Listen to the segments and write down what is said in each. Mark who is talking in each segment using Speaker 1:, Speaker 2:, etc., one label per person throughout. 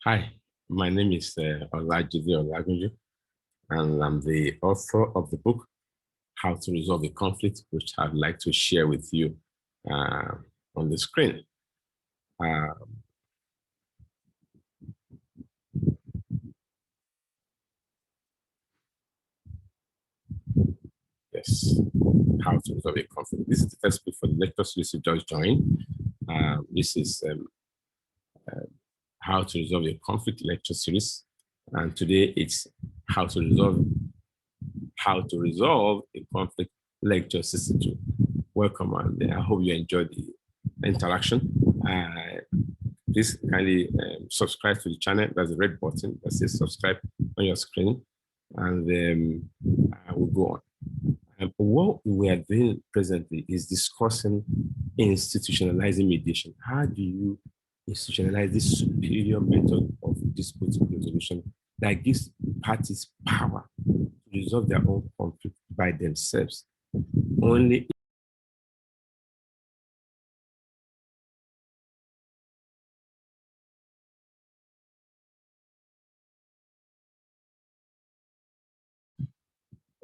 Speaker 1: Hi, my name is Olajide Olagunju, and I'm the author of the book, How to Resolve a Conflict, which I'd like to share with you uh, on the screen. Uh, yes, How to Resolve a Conflict. This is the first book for the lecture series you just joined. This is How to Resolve a Conflict lecture series, and today it's How to Resolve a Conflict lecture 62. Welcome, and I hope you enjoyed the interaction. Please kindly subscribe to the channel. There's a red button that says subscribe on your screen, and I will go on. What we are doing presently is discussing institutionalizing mediation. How do you institutionalize this superior method of dispute resolution that gives parties power to resolve their own conflict by themselves?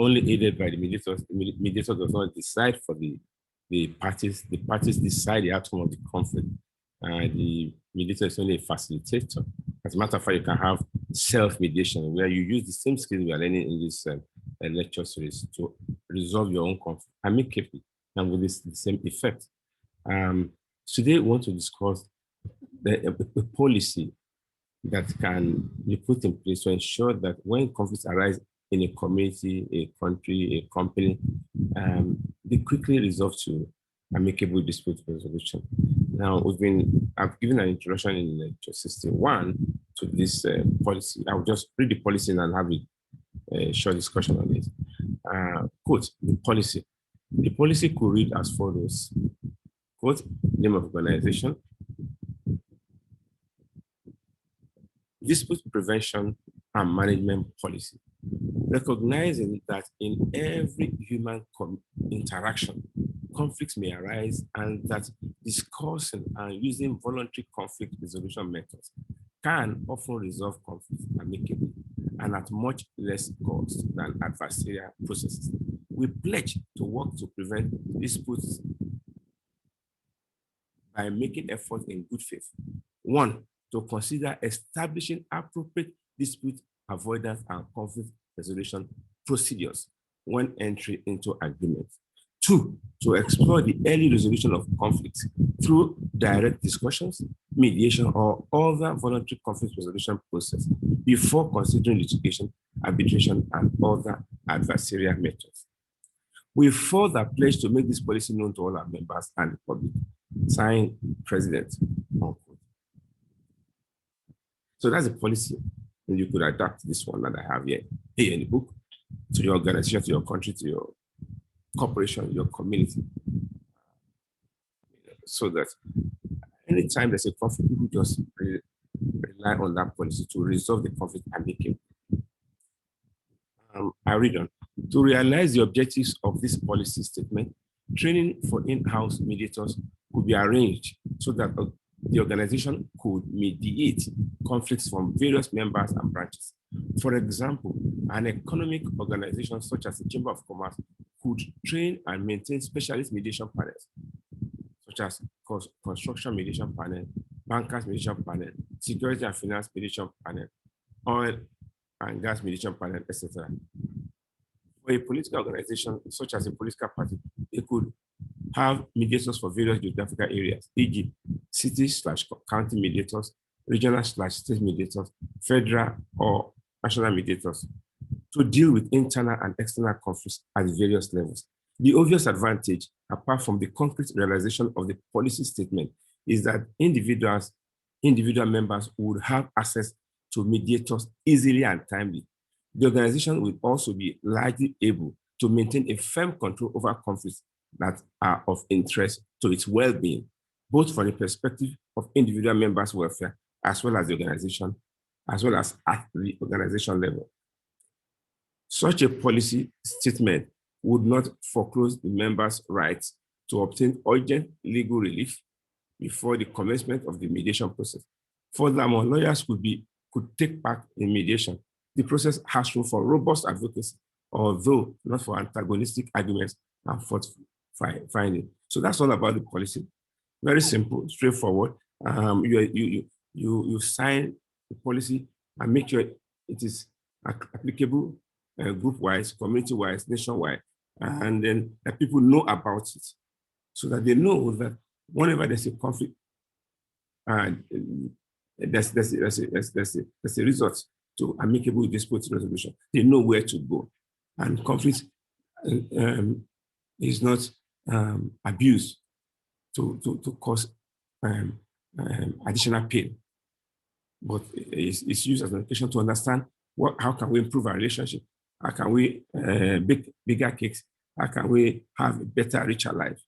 Speaker 1: Only aided by the mediators. The mediator does not decide for the parties. The parties decide the outcome of the conflict. The mediator is only a facilitator. As a matter of fact, you can have self-mediation where you use the same skills we are learning in this lecture series to resolve your own conflict amicably and with the same effect. Today, we want to discuss a policy that can be put in place to ensure that when conflicts arise in a community, a country, a company, they quickly resolve to amicable dispute resolution. Now, I've given an introduction in lecture 61 to this policy. I'll just read the policy and have a short discussion on it. Quote, the policy. The policy could read as follows. Quote, name of organization, dispute prevention and management policy, recognizing that in every human interaction, conflicts may arise and that discussing and using voluntary conflict resolution methods can often resolve conflicts amicably and at much less cost than adversarial processes. We pledge to work to prevent disputes by making efforts in good faith. One, to consider establishing appropriate dispute avoidance and conflict resolution procedures when entering into agreement. Two, to explore the early resolution of conflicts through direct discussions, mediation, or other voluntary conflict resolution process before considering litigation, arbitration, and other adversarial methods. We further pledge to make this policy known to all our members and the public. Signed, President. So that's a policy. And you could adapt this one that I have here in the book to your organization, to your country, to your corporation, your community. So that anytime there's a conflict, people just rely on that policy to resolve the conflict amicably. I read on. To realize the objectives of this policy statement, training for in-house mediators could be arranged so that the organization could mediate conflicts from various members and branches. For example, an economic organization such as the Chamber of Commerce could train and maintain specialist mediation panels, such as construction mediation panel, bankers mediation panel, security and finance mediation panel, oil and gas mediation panel, etc. For a political organization, such as a political party, they could have mediators for various geographical areas, e.g., city/county mediators, regional/state mediators, federal or national mediators, to deal with internal and external conflicts at various levels. The obvious advantage, apart from the concrete realization of the policy statement, is that individual members would have access to mediators easily and timely. The organization will also be largely able to maintain a firm control over conflicts that are of interest to its well-being, both from the perspective of individual members' welfare, as well as the organization, as well as at the organization level. Such a policy statement would not foreclose the members' rights to obtain urgent legal relief before the commencement of the mediation process. Furthermore, lawyers could be could take part in mediation. The process has room for robust advocacy, although not for antagonistic arguments and fault finding. So that's all about the policy. Very simple, straightforward. You sign the policy and make sure it is applicable group-wise, community-wise, nationwide, and then that people know about it, so that they know that whenever there's a conflict, there's a result to amicable dispute resolution. They know where to go, and conflict is not abused to cause additional pain, but it's used as an occasion to understand how can we improve our relationship, how can we bake bigger cakes, how can we have a better, richer life,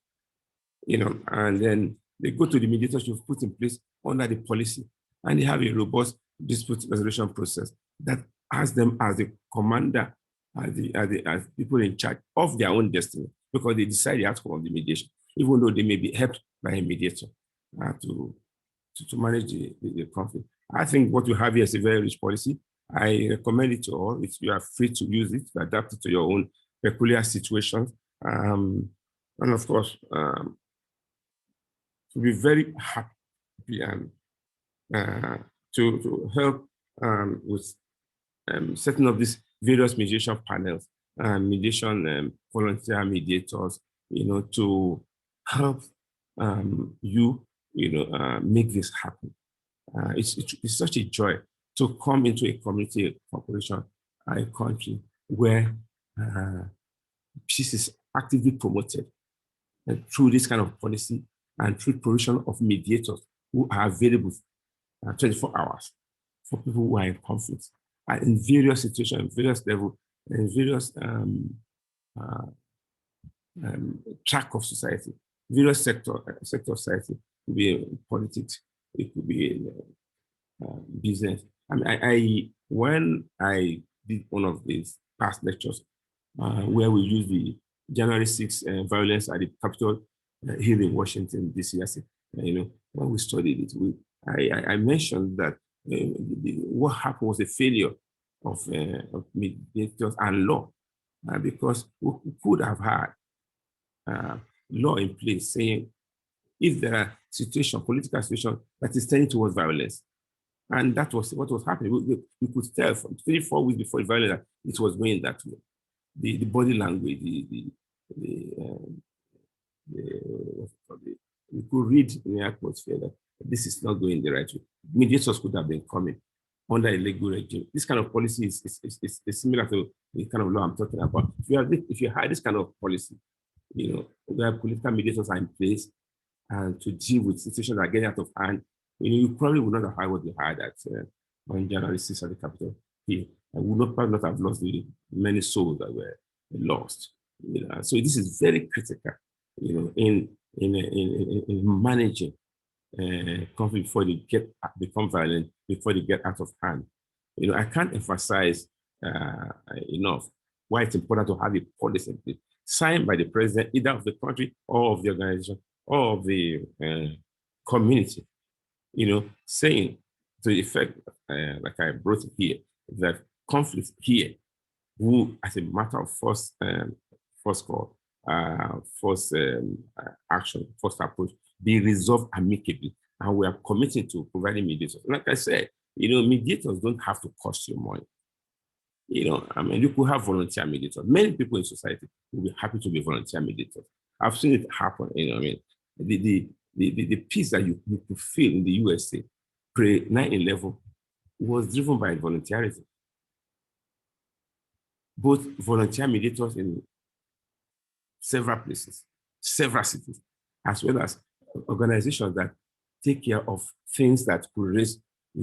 Speaker 1: and then they go to the mediators you've put in place under the policy, and they have a robust dispute resolution process that has them as the commander, as people in charge of their own destiny, because they decide the outcome of the mediation, even though they may be helped by a mediator to manage the conflict. I think what you have here is a very rich policy. I recommend it to all. You are free to use it, to adapt it to your own peculiar situations. And of course, to be very happy and to help with setting up these various mediation panels and mediation volunteer mediators, to help you make this happen. It's such a joy to come into a community, a corporation, a country where peace is actively promoted through this kind of policy and through provision of mediators who are available 24 hours for people who are in conflict in various situations, various levels, and various track of society, various sector of society. It could be politics, it could be business. I mean, when I did one of these past lectures where we used the January 6th violence at the Capitol Hill in Washington, D.C., when we studied it, I mentioned that what happened was a failure of mediators and law, because we could have had law in place saying if there are political situations that is tending towards violence, and that was what was happening. We could tell from 3-4 weeks before the violence that it was going that way. The body language, we could read in the atmosphere that this is not going the right way. Mediators could have been coming under a legal regime. This kind of policy is similar to the kind of law I'm talking about. If you had this kind of policy, where political mediators are in place and to deal with situations that are getting out of hand, you probably would not have had what you had on January 6th at the Capitol Hill. And would probably not have lost the many souls that were lost. So this is very critical, in managing conflict before they become violent, before they get out of hand. I can't emphasize enough why it's important to have a policy signed by the president, either of the country or of the organization or of the community, saying to the effect, like I brought it here, that conflict here will, as a matter of first call, first action, first approach, be resolved amicably. And we are committed to providing mediators. Like I said, mediators don't have to cost you money. You could have volunteer mediators. Many people in society will be happy to be volunteer mediators. I've seen it happen. The peace that you could feel in the USA pre 9/11 was driven by volunteerism. Both volunteer mediators in several places, several cities, as well as organizations that take care of things that could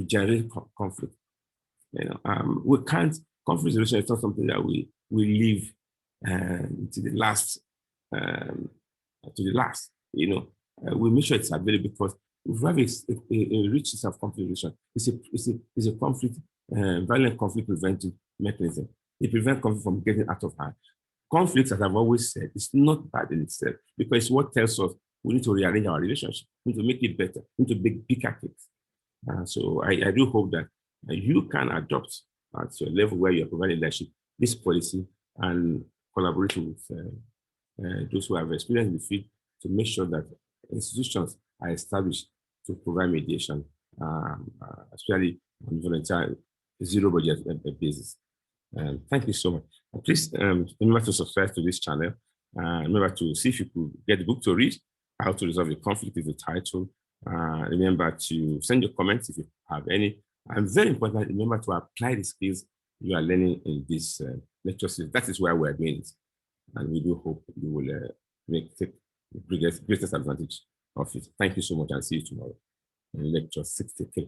Speaker 1: generate conflict. We can't. Conflict resolution is not something that we leave to the last. We make sure it's available because we have a rich system of conflict resolution. It's a conflict, violent conflict preventive mechanism. It prevents conflict from getting out of hand. Conflicts, as I've always said, is not bad in itself because it's what tells us we need to rearrange our relationship, we need to make it better, we need to make bigger cakes. So I do hope that And you can adopt at your level where you're providing leadership this policy and collaborate with those who have experience in the field to make sure that institutions are established to provide mediation, especially on volunteer zero budget basis. Thank you so much. Please remember to subscribe to this channel. Remember to see if you could get the book to read. How to Resolve a Conflict is the title. Remember to send your comments if you have any. And very important, remember to apply the skills you are learning in this lecture series. That is why we are doing it. And we do hope you will take the greatest advantage of it. Thank you so much and see you tomorrow in lecture 63.